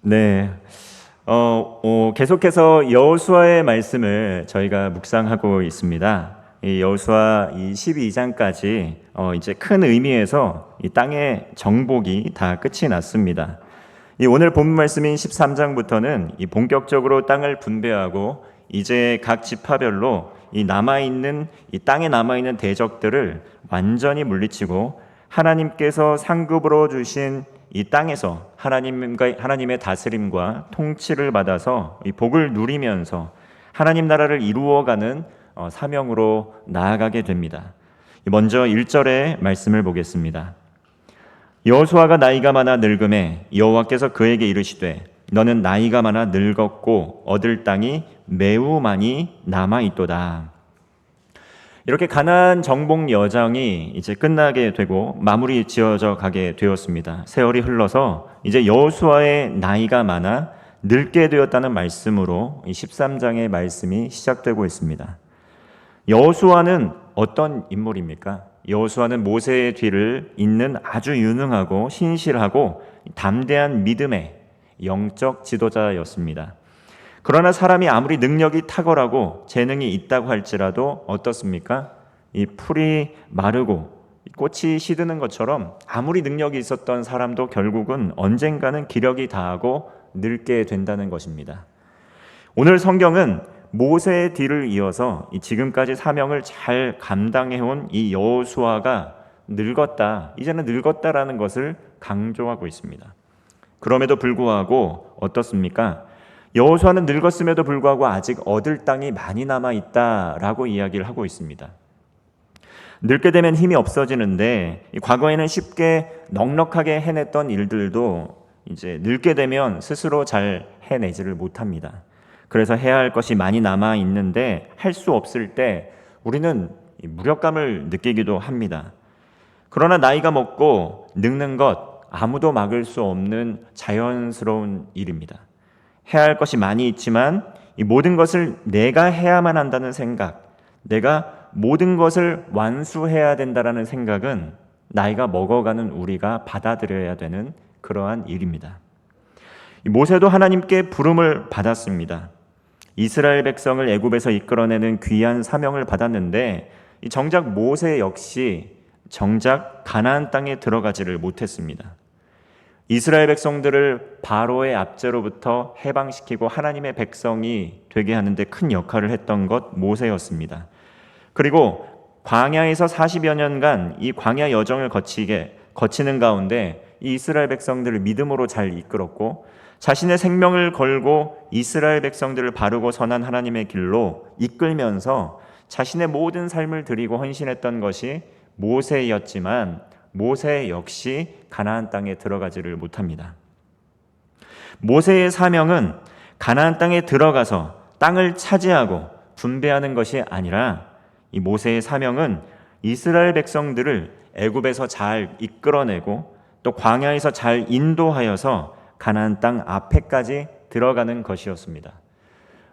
네. 계속해서 여호수아의 말씀을 저희가 묵상하고 있습니다. 이 여호수아 이 12장까지 이제 큰 의미에서 이 땅의 정복이 다 끝이 났습니다. 이 오늘 본문 말씀인 13장부터는 이 본격적으로 땅을 분배하고 이제 각 지파별로 이 땅에 남아 있는 대적들을 완전히 물리치고 하나님께서 상급으로 주신 이 땅에서 하나님의 다스림과 통치를 받아서 이 복을 누리면서 하나님 나라를 이루어가는 사명으로 나아가게 됩니다. 먼저 1절의 말씀을 보겠습니다. 여호수아가 나이가 많아 늙음에 여호와께서 그에게 이르시되 너는 나이가 많아 늙었고 얻을 땅이 매우 많이 남아 있도다. 이렇게 가나안 정복 여정이 이제 끝나게 되고 마무리 지어져 가게 되었습니다. 세월이 흘러서 이제 여호수아의 나이가 많아 늙게 되었다는 말씀으로 이 13장의 말씀이 시작되고 있습니다. 여호수아는 어떤 인물입니까? 여호수아는 모세의 뒤를 잇는 아주 유능하고 신실하고 담대한 믿음의 영적 지도자였습니다. 그러나 사람이 아무리 능력이 탁월하고 재능이 있다고 할지라도 어떻습니까? 이 풀이 마르고 꽃이 시드는 것처럼 아무리 능력이 있었던 사람도 결국은 언젠가는 기력이 다하고 늙게 된다는 것입니다. 오늘 성경은 모세의 뒤를 이어서 지금까지 사명을 잘 감당해온 이 여호수아가 늙었다, 이제는 늙었다라는 것을 강조하고 있습니다. 그럼에도 불구하고 어떻습니까? 여호수아는 늙었음에도 불구하고 아직 얻을 땅이 많이 남아 있다라고 이야기를 하고 있습니다. 늙게 되면 힘이 없어지는데 과거에는 쉽게 넉넉하게 해냈던 일들도 이제 늙게 되면 스스로 잘 해내지를 못합니다. 그래서 해야 할 것이 많이 남아 있는데 할 수 없을 때 우리는 무력감을 느끼기도 합니다. 그러나 나이가 먹고 늙는 것 아무도 막을 수 없는 자연스러운 일입니다. 해야 할 것이 많이 있지만 이 모든 것을 내가 해야만 한다는 생각, 내가 모든 것을 완수해야 된다는 생각은 나이가 먹어가는 우리가 받아들여야 되는 그러한 일입니다. 모세도 하나님께 부름을 받았습니다. 이스라엘 백성을 애굽에서 이끌어내는 귀한 사명을 받았는데 정작 모세 역시 정작 가나안 땅에 들어가지를 못했습니다. 이스라엘 백성들을 바로의 압제로부터 해방시키고 하나님의 백성이 되게 하는데 큰 역할을 했던 것 모세였습니다. 그리고 광야에서 40여 년간 이 광야 여정을 거치는 가운데 이 이스라엘 백성들을 믿음으로 잘 이끌었고 자신의 생명을 걸고 이스라엘 백성들을 바르고 선한 하나님의 길로 이끌면서 자신의 모든 삶을 드리고 헌신했던 것이 모세였지만 모세 역시 가나안 땅에 들어가지를 못합니다. 모세의 사명은 가나안 땅에 들어가서 땅을 차지하고 분배하는 것이 아니라 이 모세의 사명은 이스라엘 백성들을 애굽에서 잘 이끌어내고 또 광야에서 잘 인도하여서 가나안 땅 앞에까지 들어가는 것이었습니다.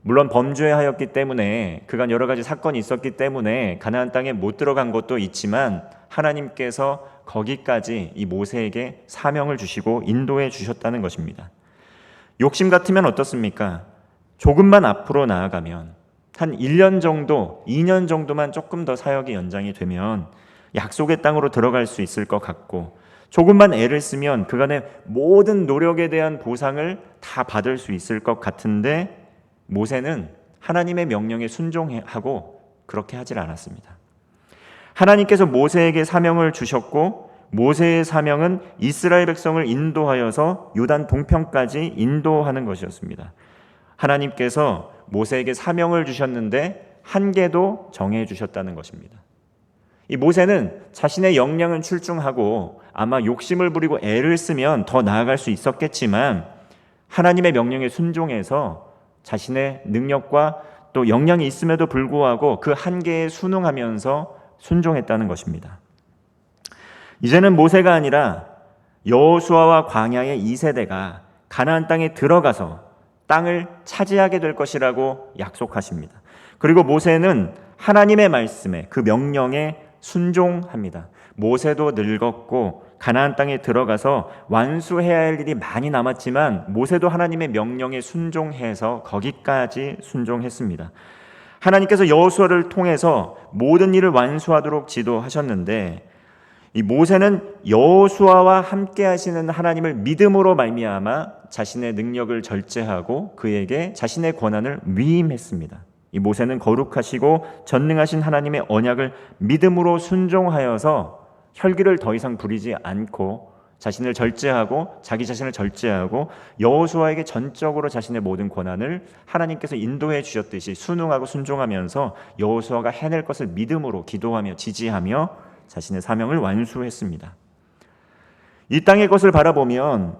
물론 범죄하였기 때문에 그간 여러 가지 사건이 있었기 때문에 가나안 땅에 못 들어간 것도 있지만 하나님께서 거기까지 이 모세에게 사명을 주시고 인도해 주셨다는 것입니다. 욕심 같으면 어떻습니까? 조금만 앞으로 나아가면 한 1년 정도, 2년 정도만 조금 더 사역이 연장이 되면 약속의 땅으로 들어갈 수 있을 것 같고 조금만 애를 쓰면 그간의 모든 노력에 대한 보상을 다 받을 수 있을 것 같은데 모세는 하나님의 명령에 순종하고 그렇게 하질 않았습니다. 하나님께서 모세에게 사명을 주셨고 모세의 사명은 이스라엘 백성을 인도하여서 요단 동편까지 인도하는 것이었습니다. 하나님께서 모세에게 사명을 주셨는데 한계도 정해 주셨다는 것입니다. 이 모세는 자신의 역량은 출중하고 아마 욕심을 부리고 애를 쓰면 더 나아갈 수 있었겠지만 하나님의 명령에 순종해서 자신의 능력과 또 역량이 있음에도 불구하고 그 한계에 순응하면서 순종했다는 것입니다. 이제는 모세가 아니라 여호수아와 광야의 2세대가 가나안 땅에 들어가서 땅을 차지하게 될 것이라고 약속하십니다. 그리고 모세는 하나님의 말씀에 그 명령에 순종합니다. 모세도 늙었고 가나안 땅에 들어가서 완수해야 할 일이 많이 남았지만 모세도 하나님의 명령에 순종해서 거기까지 순종했습니다. 하나님께서 여호수아를 통해서 모든 일을 완수하도록 지도하셨는데 이 모세는 여호수아와 함께 하시는 하나님을 믿음으로 말미암아 자신의 능력을 절제하고 그에게 자신의 권한을 위임했습니다. 이 모세는 거룩하시고 전능하신 하나님의 언약을 믿음으로 순종하여서 혈기를 더 이상 부리지 않고 자신을 절제하고 자기 자신을 절제하고 여호수아에게 전적으로 자신의 모든 권한을 하나님께서 인도해 주셨듯이 순응하고 순종하면서 여호수아가 해낼 것을 믿음으로 기도하며 지지하며 자신의 사명을 완수했습니다. 이 땅의 것을 바라보면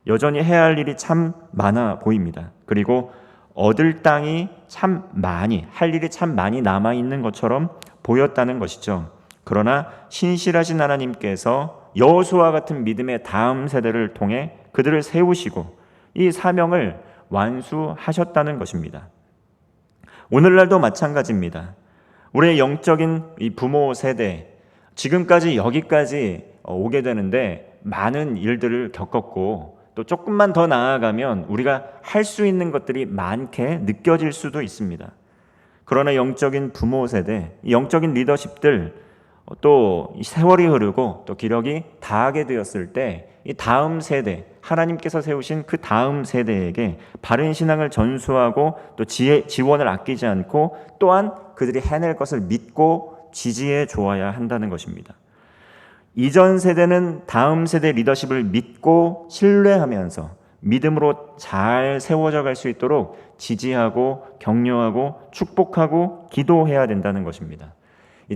여전히 해야 할 일이 참 많아 보입니다. 그리고 얻을 땅이 참 많이, 할 일이 참 많이 남아있는 것처럼 보였다는 것이죠. 그러나 신실하신 하나님께서 여호수아 같은 믿음의 다음 세대를 통해 그들을 세우시고 이 사명을 완수하셨다는 것입니다. 오늘날도 마찬가지입니다. 우리의 영적인 이 부모 세대, 지금까지 여기까지 오게 되는데 많은 일들을 겪었고 또 조금만 더 나아가면 우리가 할 수 있는 것들이 많게 느껴질 수도 있습니다. 그러나 영적인 부모 세대, 영적인 리더십들 또 세월이 흐르고 또 기력이 다하게 되었을 때 이 다음 세대, 하나님께서 세우신 그 다음 세대에게 바른 신앙을 전수하고 또 지원을 아끼지 않고 또한 그들이 해낼 것을 믿고 지지해 주어야 한다는 것입니다. 이전 세대는 다음 세대 리더십을 믿고 신뢰하면서 믿음으로 잘 세워져 갈 수 있도록 지지하고 격려하고 축복하고 기도해야 된다는 것입니다.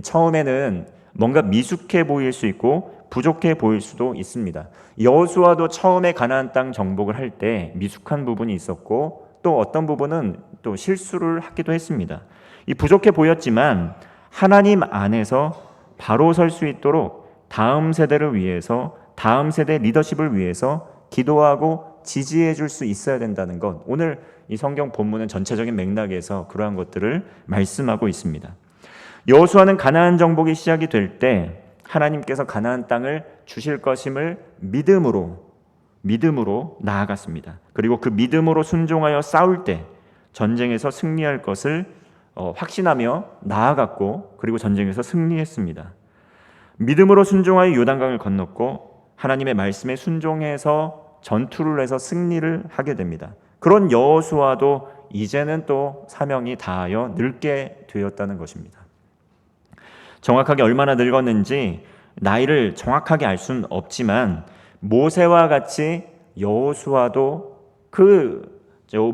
처음에는 뭔가 미숙해 보일 수 있고 부족해 보일 수도 있습니다. 여호수아도 처음에 가나안 땅 정복을 할 때 미숙한 부분이 있었고 또 어떤 부분은 또 실수를 하기도 했습니다. 이 부족해 보였지만 하나님 안에서 바로 설 수 있도록 다음 세대를 위해서 다음 세대 리더십을 위해서 기도하고 지지해 줄 수 있어야 된다는 것, 오늘 이 성경 본문은 전체적인 맥락에서 그러한 것들을 말씀하고 있습니다. 여호수아는 가나안 정복이 시작이 될 때 하나님께서 가나안 땅을 주실 것임을 믿음으로 나아갔습니다. 그리고 그 믿음으로 순종하여 싸울 때 전쟁에서 승리할 것을 확신하며 나아갔고 그리고 전쟁에서 승리했습니다. 믿음으로 순종하여 요단강을 건넜고 하나님의 말씀에 순종해서 전투를 해서 승리를 하게 됩니다. 그런 여호수아도 이제는 또 사명이 다하여 늙게 되었다는 것입니다. 정확하게 얼마나 늙었는지 나이를 정확하게 알 수는 없지만 모세와 같이 여호수아도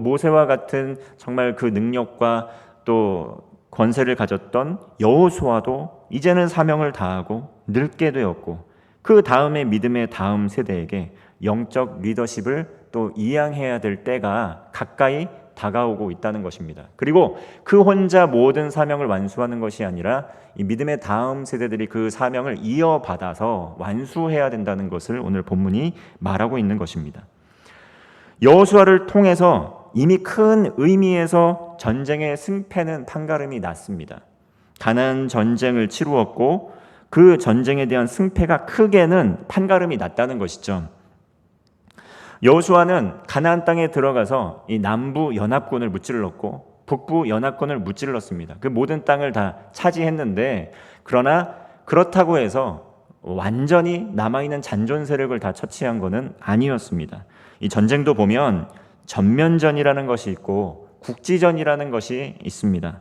모세와 같은 정말 그 능력과 또 권세를 가졌던 여호수아도 이제는 사명을 다하고 늙게 되었고 그 다음에 믿음의 다음 세대에게 영적 리더십을 또 이양해야 될 때가 가까이 다가오고 있다는 것입니다. 그리고 그 혼자 모든 사명을 완수하는 것이 아니라 이 믿음의 다음 세대들이 그 사명을 이어받아서 완수해야 된다는 것을 오늘 본문이 말하고 있는 것입니다. 여호수아를 통해서 이미 큰 의미에서 전쟁의 승패는 판가름이 났습니다. 가나안 전쟁을 치루었고 그 전쟁에 대한 승패가 크게는 판가름이 났다는 것이죠. 여호수아는 가나안 땅에 들어가서 이 남부 연합군을 무찔렀고 북부 연합군을 무찔렀습니다. 그 모든 땅을 다 차지했는데 그러나 그렇다고 해서 완전히 남아있는 잔존 세력을 다 처치한 것은 아니었습니다. 이 전쟁도 보면 전면전이라는 것이 있고 국지전이라는 것이 있습니다.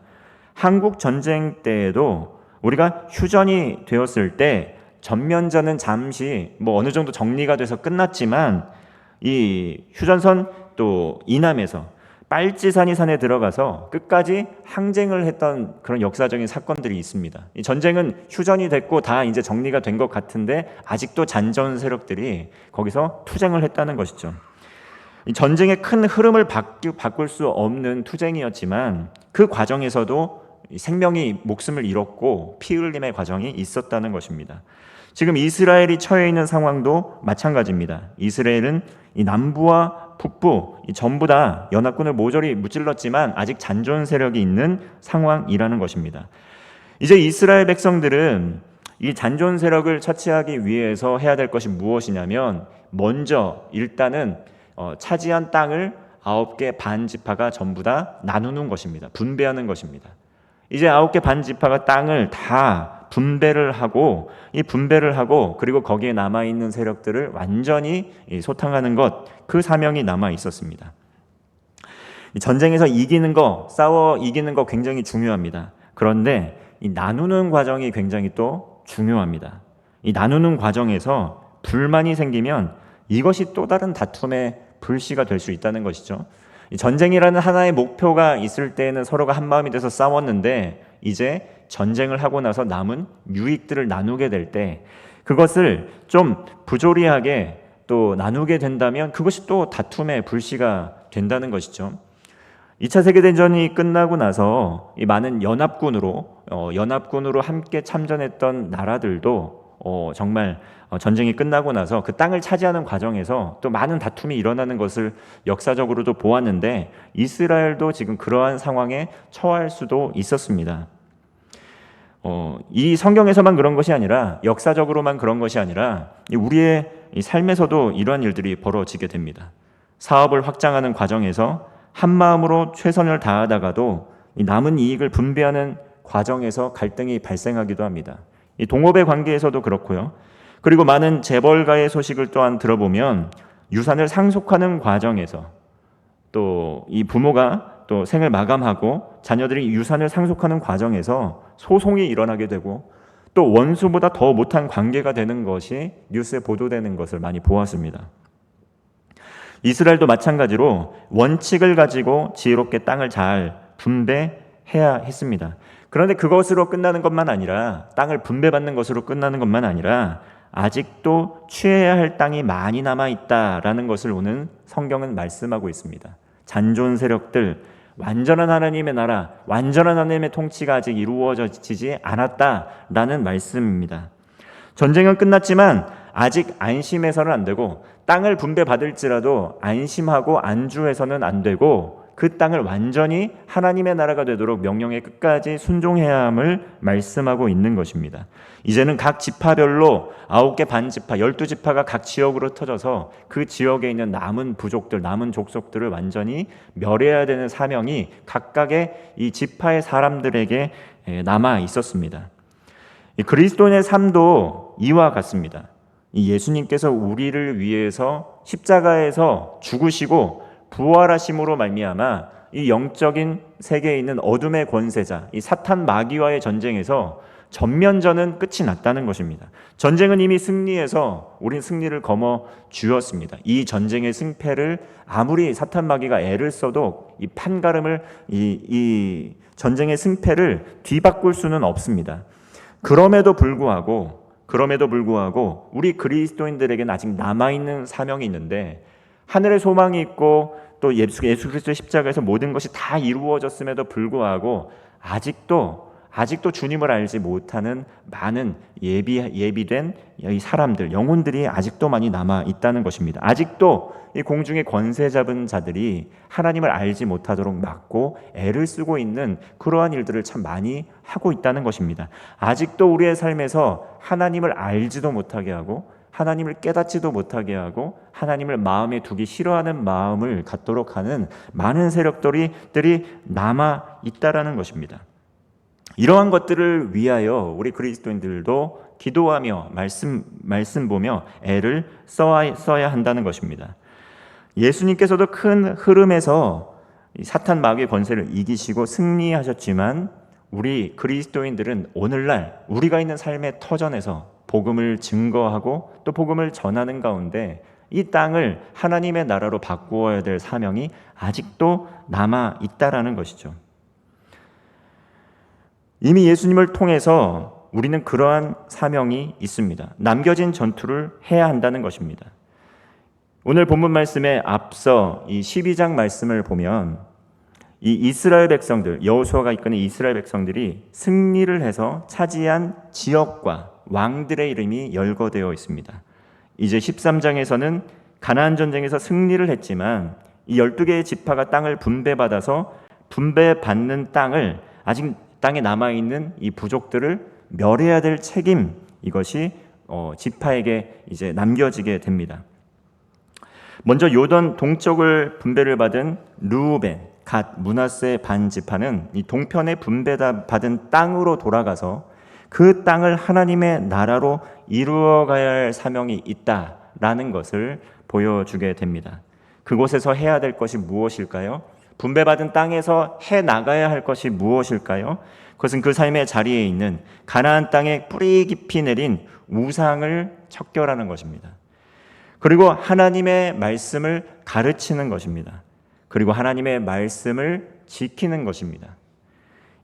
한국 전쟁 때에도 우리가 휴전이 되었을 때 전면전은 잠시 어느 정도 정리가 돼서 끝났지만 이 휴전선 또 이남에서 빨치산이 산에 들어가서 끝까지 항쟁을 했던 그런 역사적인 사건들이 있습니다. 이 전쟁은 휴전이 됐고 다 이제 정리가 된 것 같은데 아직도 잔존 세력들이 거기서 투쟁을 했다는 것이죠. 이 전쟁의 큰 흐름을 바꿀 수 없는 투쟁이었지만 그 과정에서도 생명이 목숨을 잃었고 피 흘림의 과정이 있었다는 것입니다. 지금 이스라엘이 처해 있는 상황도 마찬가지입니다. 이스라엘은 이 남부와 북부 전부 다 연합군을 모조리 무찔렀지만 아직 잔존 세력이 있는 상황이라는 것입니다. 이제 이스라엘 백성들은 이 잔존 세력을 처치하기 위해서 해야 될 것이 무엇이냐면 먼저 일단은 차지한 땅을 9개 반 지파가 전부 다 나누는 것입니다. 분배하는 것입니다. 이제 9개 반 지파가 땅을 다 분배를 하고 그리고 거기에 남아 있는 세력들을 완전히 소탕하는 것, 그 사명이 남아 있었습니다. 전쟁에서 싸워 이기는 거 굉장히 중요합니다. 그런데 이 나누는 과정이 굉장히 또 중요합니다. 이 나누는 과정에서 불만이 생기면 이것이 또 다른 다툼의 불씨가 될 수 있다는 것이죠. 이 전쟁이라는 하나의 목표가 있을 때에는 서로가 한 마음이 돼서 싸웠는데, 이제 전쟁을 하고 나서 남은 유익들을 나누게 될 때 그것을 좀 부조리하게 또 나누게 된다면 그것이 또 다툼의 불씨가 된다는 것이죠. 2차 세계대전이 끝나고 나서 이 많은 연합군으로 함께 참전했던 나라들도 정말 전쟁이 끝나고 나서 그 땅을 차지하는 과정에서 또 많은 다툼이 일어나는 것을 역사적으로도 보았는데, 이스라엘도 지금 그러한 상황에 처할 수도 있었습니다. 이 성경에서만 그런 것이 아니라, 역사적으로만 그런 것이 아니라 우리의 이 삶에서도 이러한 일들이 벌어지게 됩니다. 사업을 확장하는 과정에서 한 마음으로 최선을 다하다가도 이 남은 이익을 분배하는 과정에서 갈등이 발생하기도 합니다. 이 동업의 관계에서도 그렇고요. 그리고 많은 재벌가의 소식을 또한 들어보면 유산을 상속하는 과정에서 또 이 부모가 또 생을 마감하고 자녀들이 유산을 상속하는 과정에서 소송이 일어나게 되고 또 원수보다 더 못한 관계가 되는 것이 뉴스에 보도되는 것을 많이 보았습니다. 이스라엘도 마찬가지로 원칙을 가지고 지혜롭게 땅을 잘 분배해야 했습니다. 그런데 그것으로 끝나는 것만 아니라, 땅을 분배받는 것으로 끝나는 것만 아니라 아직도 취해야 할 땅이 많이 남아있다라는 것을 오늘 성경은 말씀하고 있습니다. 잔존 세력들, 완전한 하나님의 나라, 완전한 하나님의 통치가 아직 이루어지지 않았다라는 말씀입니다. 전쟁은 끝났지만 아직 안심해서는 안 되고, 땅을 분배받을지라도 안심하고 안주해서는 안 되고, 그 땅을 완전히 하나님의 나라가 되도록 명령에 끝까지 순종해야 함을 말씀하고 있는 것입니다. 이제는 각 지파별로 9개 반 지파, 12지파가 각 지역으로 터져서 그 지역에 있는 남은 부족들, 남은 족속들을 완전히 멸해야 되는 사명이 각각의 이 지파의 사람들에게 남아 있었습니다. 이 그리스도인의 삶도 이와 같습니다. 이 예수님께서 우리를 위해서 십자가에서 죽으시고 부활하심으로 말미암아 이 영적인 세계에 있는 어둠의 권세자, 이 사탄 마귀와의 전쟁에서 전면전은 끝이 났다는 것입니다. 전쟁은 이미 승리해서 우린 승리를 거머 쥐었습니다. 이 전쟁의 승패를 아무리 사탄 마귀가 애를 써도 이 판가름을 이 전쟁의 승패를 뒤바꿀 수는 없습니다. 그럼에도 불구하고 우리 그리스도인들에게는 아직 남아있는 사명이 있는데, 하늘의 소망이 있고 또 예수 그리스도의 십자가에서 모든 것이 다 이루어졌음에도 불구하고 아직도 주님을 알지 못하는 많은 예비된 이 사람들, 영혼들이 아직도 많이 남아 있다는 것입니다. 아직도 이 공중의 권세 잡은 자들이 하나님을 알지 못하도록 막고 애를 쓰고 있는 그러한 일들을 참 많이 하고 있다는 것입니다. 아직도 우리의 삶에서 하나님을 알지도 못하게 하고, 하나님을 깨닫지도 못하게 하고, 하나님을 마음에 두기 싫어하는 마음을 갖도록 하는 많은 세력들이 남아 있다라는 것입니다. 이러한 것들을 위하여 우리 그리스도인들도 기도하며 말씀 보며 애를 써야 한다는 것입니다. 예수님께서도 큰 흐름에서 사탄 마귀의 권세를 이기시고 승리하셨지만, 우리 그리스도인들은 오늘날 우리가 있는 삶의 터전에서 복음을 증거하고 또 복음을 전하는 가운데 이 땅을 하나님의 나라로 바꾸어야 될 사명이 아직도 남아 있다라는 것이죠. 이미 예수님을 통해서 우리는 그러한 사명이 있습니다. 남겨진 전투를 해야 한다는 것입니다. 오늘 본문 말씀에 앞서 이 12장 말씀을 보면 이 이스라엘 백성들, 여호수아가 이끄는 이스라엘 백성들이 승리를 해서 차지한 지역과 왕들의 이름이 열거되어 있습니다. 이제 13장에서는 가나안 전쟁에서 승리를 했지만 이 12개의 지파가 땅을 분배받아서 분배받는 땅을, 아직 땅에 남아있는 이 부족들을 멸해야 될 책임, 이것이 지파에게 이제 남겨지게 됩니다. 먼저 요던 동쪽을 분배를 받은 르우벤, 갓, 므낫세 반 지파는 이 동편에 분배받은 땅으로 돌아가서 그 땅을 하나님의 나라로 이루어가야 할 사명이 있다라는 것을 보여주게 됩니다. 그곳에서 해야 될 것이 무엇일까요? 분배받은 땅에서 해 나가야 할 것이 무엇일까요? 그것은 그 삶의 자리에 있는 가나안 땅에 뿌리 깊이 내린 우상을 척결하는 것입니다. 그리고 하나님의 말씀을 가르치는 것입니다. 그리고 하나님의 말씀을 지키는 것입니다.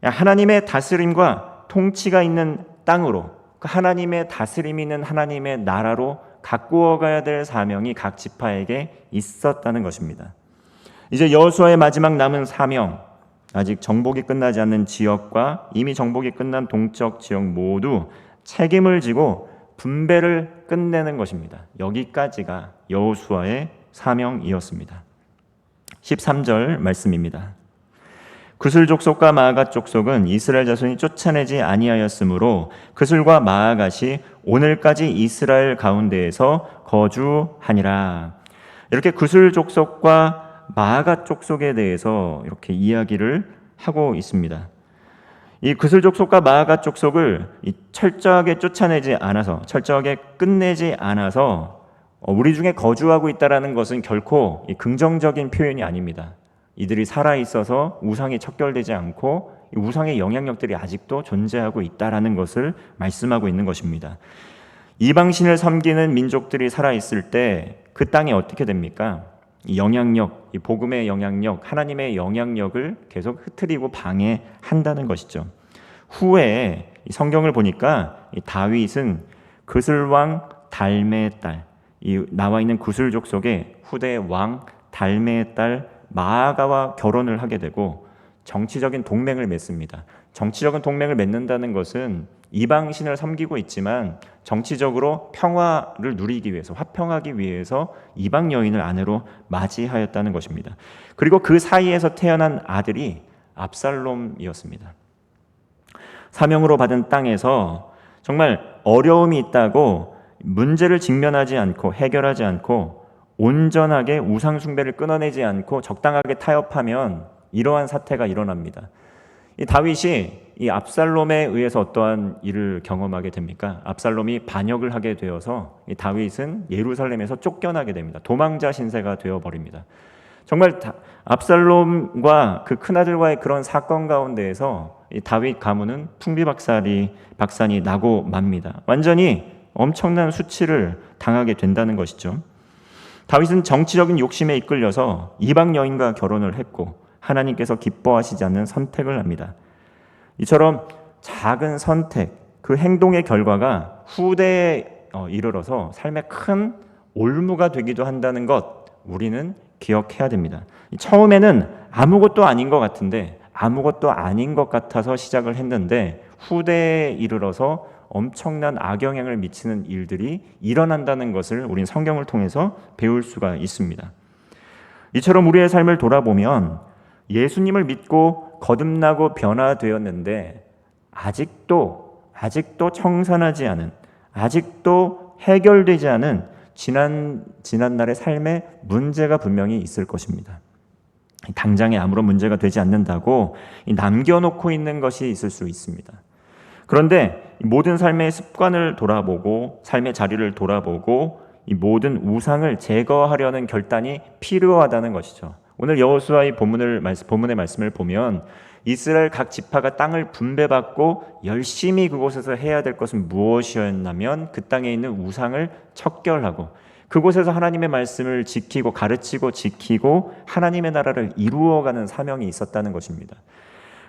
하나님의 다스림과 통치가 있는 땅으로, 하나님의 다스림이 있는 하나님의 나라로 가꾸어 가야 될 사명이 각 지파에게 있었다는 것입니다. 이제 여호수아의 마지막 남은 사명, 아직 정복이 끝나지 않는 지역과 이미 정복이 끝난 동쪽 지역 모두 책임을 지고 분배를 끝내는 것입니다. 여기까지가 여호수아의 사명이었습니다. 13절 말씀입니다. 그술 족속과 마아갓 족속은 이스라엘 자손이 쫓아내지 아니하였으므로 그술과 마아갓이 오늘까지 이스라엘 가운데에서 거주하니라. 이렇게 그술 족속과 마아갓 족속에 대해서 이렇게 이야기를 하고 있습니다. 이 그술 족속과 마아갓 족속을 철저하게 쫓아내지 않아서, 철저하게 끝내지 않아서 우리 중에 거주하고 있다는 것은 결코 긍정적인 표현이 아닙니다. 이들이 살아있어서 우상이 척결되지 않고 우상의 영향력들이 아직도 존재하고 있다는 것을 말씀하고 있는 것입니다. 이방신을 섬기는 민족들이 살아있을 때 그 땅이 어떻게 됩니까? 이 영향력, 이 복음의 영향력, 하나님의 영향력을 계속 흐트리고 방해한다는 것이죠. 후에 성경을 보니까 이 다윗은 그슬왕 달메의 딸, 이 나와 있는 구슬 족속의 후대 왕 달메의 딸 마아가와 결혼을 하게 되고 정치적인 동맹을 맺습니다. 정치적인 동맹을 맺는다는 것은 이방신을 섬기고 있지만 정치적으로 평화를 누리기 위해서, 화평하기 위해서 이방 여인을 아내로 맞이하였다는 것입니다. 그리고 그 사이에서 태어난 아들이 압살롬이었습니다. 사명으로 받은 땅에서 정말 어려움이 있다고 문제를 직면하지 않고 해결하지 않고 온전하게 우상 숭배를 끊어내지 않고 적당하게 타협하면 이러한 사태가 일어납니다. 이 다윗이 이 압살롬에 의해서 어떠한 일을 경험하게 됩니까? 압살롬이 반역을 하게 되어서 이 다윗은 예루살렘에서 쫓겨나게 됩니다. 도망자 신세가 되어버립니다. 정말 압살롬과 그 큰아들과의 그런 사건 가운데에서 이 다윗 가문은 풍비박산이 나고 맙니다. 완전히 엄청난 수치를 당하게 된다는 것이죠. 다윗은 정치적인 욕심에 이끌려서 이방 여인과 결혼을 했고 하나님께서 기뻐하시지 않는 선택을 합니다. 이처럼 작은 선택, 그 행동의 결과가 후대에 이르러서 삶의 큰 올무가 되기도 한다는 것, 우리는 기억해야 됩니다. 처음에는 아무것도 아닌 것 같은데, 아무것도 아닌 것 같아서 시작을 했는데 후대에 이르러서 엄청난 악영향을 미치는 일들이 일어난다는 것을 우린 성경을 통해서 배울 수가 있습니다. 이처럼 우리의 삶을 돌아보면 예수님을 믿고 거듭나고 변화되었는데 아직도 청산하지 않은, 아직도 해결되지 않은 지난날의 삶의 문제가 분명히 있을 것입니다. 당장에 아무런 문제가 되지 않는다고 남겨놓고 있는 것이 있을 수 있습니다. 그런데 모든 삶의 습관을 돌아보고 삶의 자리를 돌아보고 이 모든 우상을 제거하려는 결단이 필요하다는 것이죠. 오늘 여호수아의 본문의 말씀을 보면 이스라엘 각 지파가 땅을 분배받고 열심히 그곳에서 해야 될 것은 무엇이었냐면 그 땅에 있는 우상을 척결하고 그곳에서 하나님의 말씀을 지키고 가르치고 지키고 하나님의 나라를 이루어가는 사명이 있었다는 것입니다.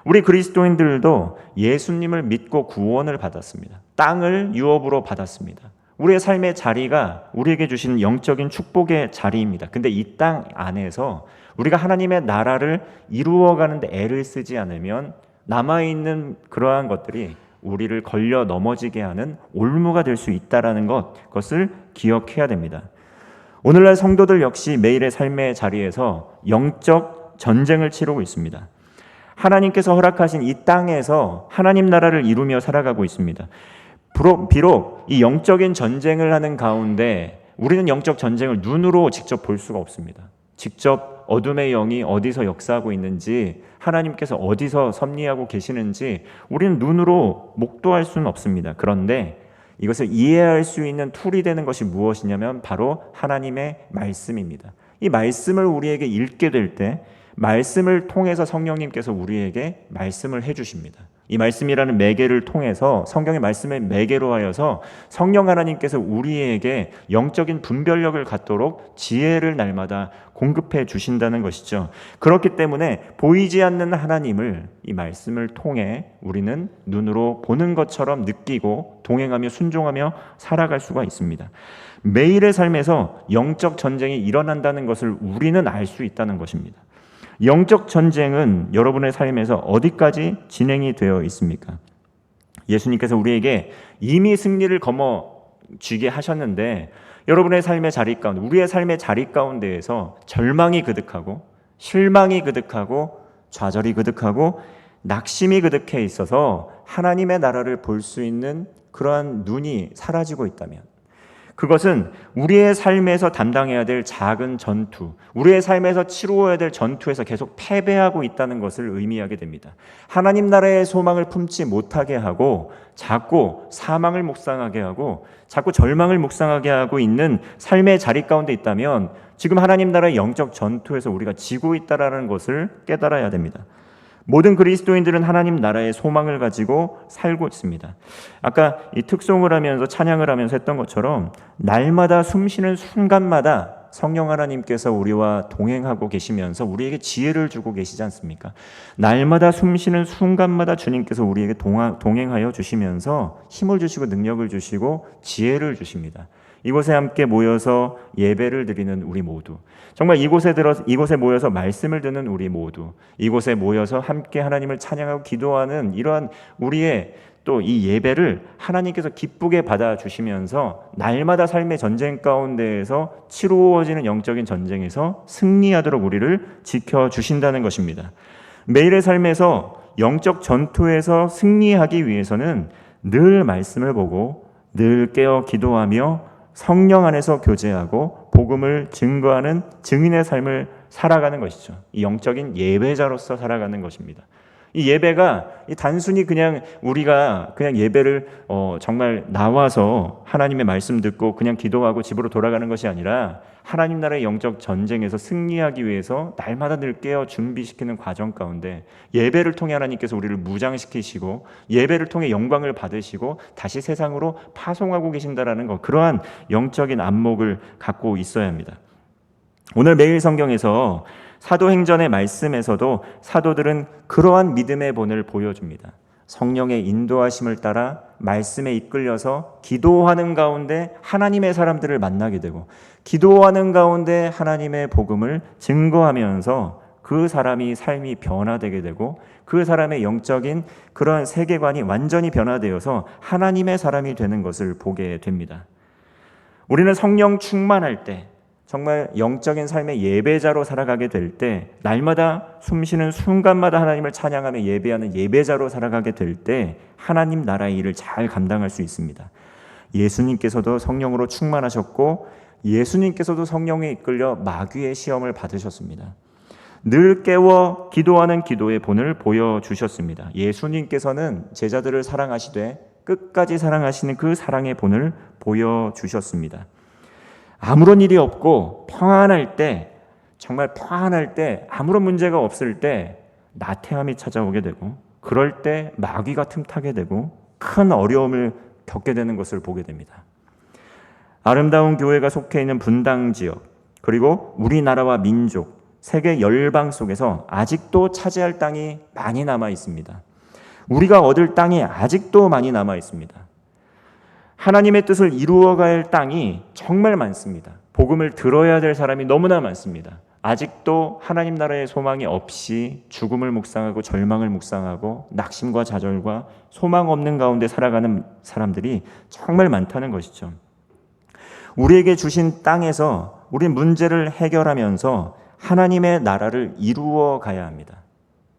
우리 그리스도인들도 예수님을 믿고 구원을 받았습니다. 땅을 유업으로 받았습니다. 우리의 삶의 자리가 우리에게 주신 영적인 축복의 자리입니다. 근데 이 땅 안에서 우리가 하나님의 나라를 이루어가는데 애를 쓰지 않으면 남아있는 그러한 것들이 우리를 걸려 넘어지게 하는 올무가 될 수 있다는 그것을 기억해야 됩니다. 오늘날 성도들 역시 매일의 삶의 자리에서 영적 전쟁을 치르고 있습니다. 하나님께서 허락하신 이 땅에서 하나님 나라를 이루며 살아가고 있습니다. 비록 이 영적인 전쟁을 하는 가운데 우리는 영적 전쟁을 눈으로 직접 볼 수가 없습니다. 직접 어둠의 영이 어디서 역사하고 있는지, 하나님께서 어디서 섭리하고 계시는지 우리는 눈으로 목도할 수는 없습니다. 그런데 이것을 이해할 수 있는 툴이 되는 것이 무엇이냐면 바로 하나님의 말씀입니다. 이 말씀을 우리에게 읽게 될 때 말씀을 통해서 성령님께서 우리에게 말씀을 해주십니다. 이 말씀이라는 매개를 통해서, 성경의 말씀의 매개로 하여서 성령 하나님께서 우리에게 영적인 분별력을 갖도록 지혜를 날마다 공급해 주신다는 것이죠. 그렇기 때문에 보이지 않는 하나님을 이 말씀을 통해 우리는 눈으로 보는 것처럼 느끼고 동행하며 순종하며 살아갈 수가 있습니다. 매일의 삶에서 영적 전쟁이 일어난다는 것을 우리는 알 수 있다는 것입니다. 영적 전쟁은 여러분의 삶에서 어디까지 진행이 되어 있습니까? 예수님께서 우리에게 이미 승리를 거머쥐게 하셨는데 여러분의 삶의 자리 가운데, 우리의 삶의 자리 가운데에서 절망이 그득하고 실망이 그득하고 좌절이 그득하고 낙심이 그득해 있어서 하나님의 나라를 볼 수 있는 그러한 눈이 사라지고 있다면, 그것은 우리의 삶에서 담당해야 될 작은 전투, 우리의 삶에서 치루어야 될 전투에서 계속 패배하고 있다는 것을 의미하게 됩니다. 하나님 나라의 소망을 품지 못하게 하고 자꾸 사망을 묵상하게 하고 자꾸 절망을 묵상하게 하고 있는 삶의 자리 가운데 있다면 지금 하나님 나라의 영적 전투에서 우리가 지고 있다는 것을 깨달아야 됩니다. 모든 그리스도인들은 하나님 나라의 소망을 가지고 살고 있습니다. 아까 이 특송을 하면서 찬양을 하면서 했던 것처럼 날마다 숨쉬는 순간마다 성령 하나님께서 우리와 동행하고 계시면서 우리에게 지혜를 주고 계시지 않습니까? 날마다 숨쉬는 순간마다 주님께서 우리에게 동행하여 주시면서 힘을 주시고 능력을 주시고 지혜를 주십니다. 이곳에 함께 모여서 예배를 드리는 우리 모두, 정말 이곳에 모여서 말씀을 듣는 우리 모두, 이곳에 모여서 함께 하나님을 찬양하고 기도하는 이러한 우리의 또 이 예배를 하나님께서 기쁘게 받아주시면서 날마다 삶의 전쟁 가운데에서 치루어지는 영적인 전쟁에서 승리하도록 우리를 지켜주신다는 것입니다. 매일의 삶에서 영적 전투에서 승리하기 위해서는 늘 말씀을 보고 늘 깨어 기도하며 성령 안에서 교제하고 복음을 증거하는 증인의 삶을 살아가는 것이죠. 이 영적인 예배자로서 살아가는 것입니다. 이 예배가 단순히 그냥 우리가 그냥 예배를 정말 나와서 하나님의 말씀 듣고 그냥 기도하고 집으로 돌아가는 것이 아니라 하나님 나라의 영적 전쟁에서 승리하기 위해서 날마다 늘 깨어 준비시키는 과정 가운데 예배를 통해 하나님께서 우리를 무장시키시고 예배를 통해 영광을 받으시고 다시 세상으로 파송하고 계신다라는 것, 그러한 영적인 안목을 갖고 있어야 합니다. 오늘 매일 성경에서 사도행전의 말씀에서도 사도들은 그러한 믿음의 본을 보여줍니다. 성령의 인도하심을 따라 말씀에 이끌려서 기도하는 가운데 하나님의 사람들을 만나게 되고 기도하는 가운데 하나님의 복음을 증거하면서 그 사람이 삶이 변화되게 되고 그 사람의 영적인 그러한 세계관이 완전히 변화되어서 하나님의 사람이 되는 것을 보게 됩니다. 우리는 성령 충만할 때 정말 영적인 삶의 예배자로 살아가게 될 때, 날마다 숨쉬는 순간마다 하나님을 찬양하며 예배하는 예배자로 살아가게 될 때 하나님 나라의 일을 잘 감당할 수 있습니다. 예수님께서도 성령으로 충만하셨고 예수님께서도 성령에 이끌려 마귀의 시험을 받으셨습니다. 늘 깨워 기도하는 기도의 본을 보여주셨습니다. 예수님께서는 제자들을 사랑하시되 끝까지 사랑하시는 그 사랑의 본을 보여주셨습니다. 아무런 일이 없고 평안할 때, 정말 평안할 때, 아무런 문제가 없을 때 나태함이 찾아오게 되고 그럴 때 마귀가 틈타게 되고 큰 어려움을 겪게 되는 것을 보게 됩니다. 아름다운 교회가 속해 있는 분당 지역, 그리고 우리나라와 민족, 세계 열방 속에서 아직도 차지할 땅이 많이 남아 있습니다. 우리가 얻을 땅이 아직도 많이 남아 있습니다. 하나님의 뜻을 이루어갈 땅이 정말 많습니다. 복음을 들어야 될 사람이 너무나 많습니다. 아직도 하나님 나라의 소망이 없이 죽음을 묵상하고 절망을 묵상하고 낙심과 좌절과 소망 없는 가운데 살아가는 사람들이 정말 많다는 것이죠. 우리에게 주신 땅에서 우리 문제를 해결하면서 하나님의 나라를 이루어 가야 합니다.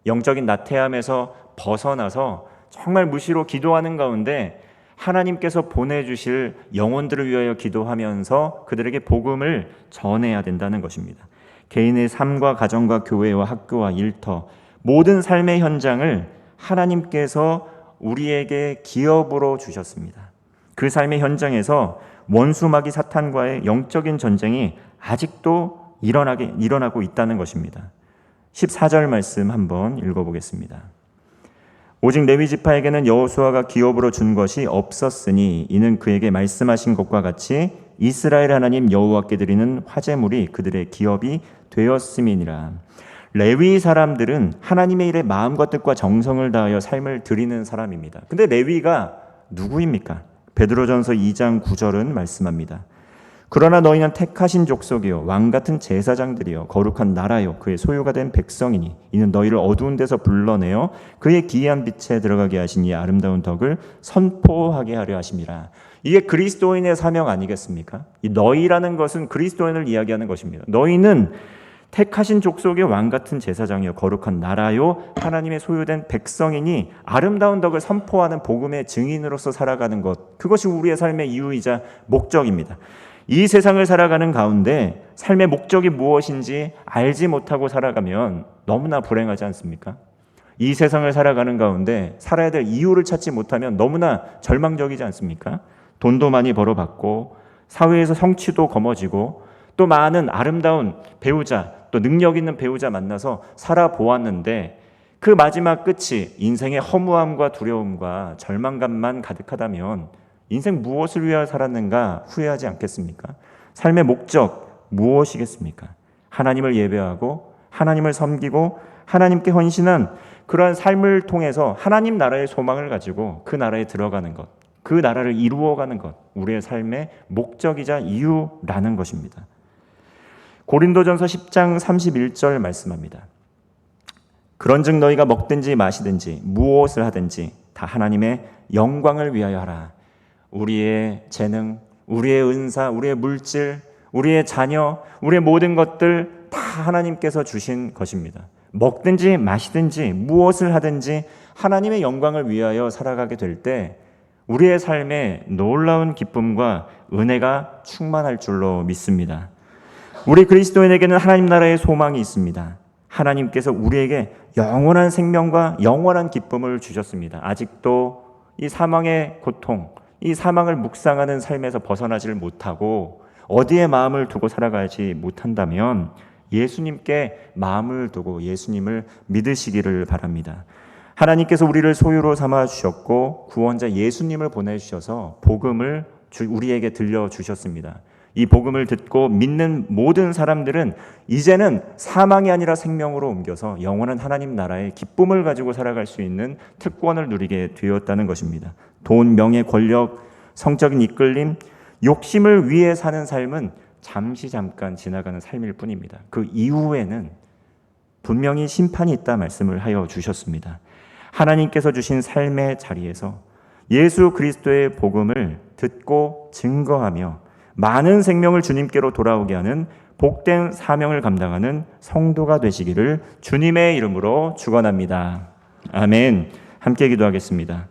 영적인 나태함에서 벗어나서 정말 무시로 기도하는 가운데 하나님께서 보내주실 영혼들을 위하여 기도하면서 그들에게 복음을 전해야 된다는 것입니다. 개인의 삶과 가정과 교회와 학교와 일터, 모든 삶의 현장을 하나님께서 우리에게 기업으로 주셨습니다. 그 삶의 현장에서 원수마귀 사탄과의 영적인 전쟁이 아직도 일어나고 있다는 것입니다. 14절 말씀 한번 읽어보겠습니다. 오직 레위 지파에게는 여호수아가 기업으로 준 것이 없었으니 이는 그에게 말씀하신 것과 같이 이스라엘 하나님 여호와께 드리는 화제물이 그들의 기업이 되었음이니라. 레위 사람들은 하나님의 일에 마음과 뜻과 정성을 다하여 삶을 드리는 사람입니다. 근데 레위가 누구입니까? 베드로전서 2장 9절은 말씀합니다. 그러나 너희는 택하신 족속이요 왕같은 제사장들이요 거룩한 나라요 그의 소유가 된 백성이니 이는 너희를 어두운 데서 불러내어 그의 기이한 빛에 들어가게 하신 이 아름다운 덕을 선포하게 하려 하심이라. 이게 그리스도인의 사명 아니겠습니까? 이 너희라는 것은 그리스도인을 이야기하는 것입니다. 너희는 택하신 족속의 왕같은 제사장이요 거룩한 나라요 하나님의 소유된 백성이니 아름다운 덕을 선포하는 복음의 증인으로서 살아가는 것, 그것이 우리의 삶의 이유이자 목적입니다. 이 세상을 살아가는 가운데 삶의 목적이 무엇인지 알지 못하고 살아가면 너무나 불행하지 않습니까? 이 세상을 살아가는 가운데 살아야 될 이유를 찾지 못하면 너무나 절망적이지 않습니까? 돈도 많이 벌어봤고 사회에서 성취도 거머쥐고 또 많은 아름다운 배우자, 또 능력 있는 배우자 만나서 살아보았는데 그 마지막 끝이 인생의 허무함과 두려움과 절망감만 가득하다면 인생 무엇을 위하여 살았는가 후회하지 않겠습니까? 삶의 목적 무엇이겠습니까? 하나님을 예배하고 하나님을 섬기고 하나님께 헌신한 그러한 삶을 통해서 하나님 나라의 소망을 가지고 그 나라에 들어가는 것, 그 나라를 이루어가는 것, 우리의 삶의 목적이자 이유라는 것입니다. 고린도전서 10장 31절 말씀합니다. 그런즉 너희가 먹든지 마시든지 무엇을 하든지 다 하나님의 영광을 위하여 하라. 우리의 재능, 우리의 은사, 우리의 물질, 우리의 자녀, 우리의 모든 것들 다 하나님께서 주신 것입니다. 먹든지 마시든지 무엇을 하든지 하나님의 영광을 위하여 살아가게 될 때 우리의 삶에 놀라운 기쁨과 은혜가 충만할 줄로 믿습니다. 우리 그리스도인에게는 하나님 나라의 소망이 있습니다. 하나님께서 우리에게 영원한 생명과 영원한 기쁨을 주셨습니다. 아직도 이 사망의 고통, 이 사망을 묵상하는 삶에서 벗어나지를 못하고 어디에 마음을 두고 살아가지 못한다면 예수님께 마음을 두고 예수님을 믿으시기를 바랍니다. 하나님께서 우리를 소유로 삼아 주셨고 구원자 예수님을 보내주셔서 복음을 우리에게 들려주셨습니다. 이 복음을 듣고 믿는 모든 사람들은 이제는 사망이 아니라 생명으로 옮겨서 영원한 하나님 나라의 기쁨을 가지고 살아갈 수 있는 특권을 누리게 되었다는 것입니다. 돈, 명예, 권력, 성적인 이끌림, 욕심을 위해 사는 삶은 잠깐 지나가는 삶일 뿐입니다. 그 이후에는 분명히 심판이 있다 말씀을 하여 주셨습니다. 하나님께서 주신 삶의 자리에서 예수 그리스도의 복음을 듣고 증거하며 많은 생명을 주님께로 돌아오게 하는 복된 사명을 감당하는 성도가 되시기를 주님의 이름으로 축원합니다. 아멘. 함께 기도하겠습니다.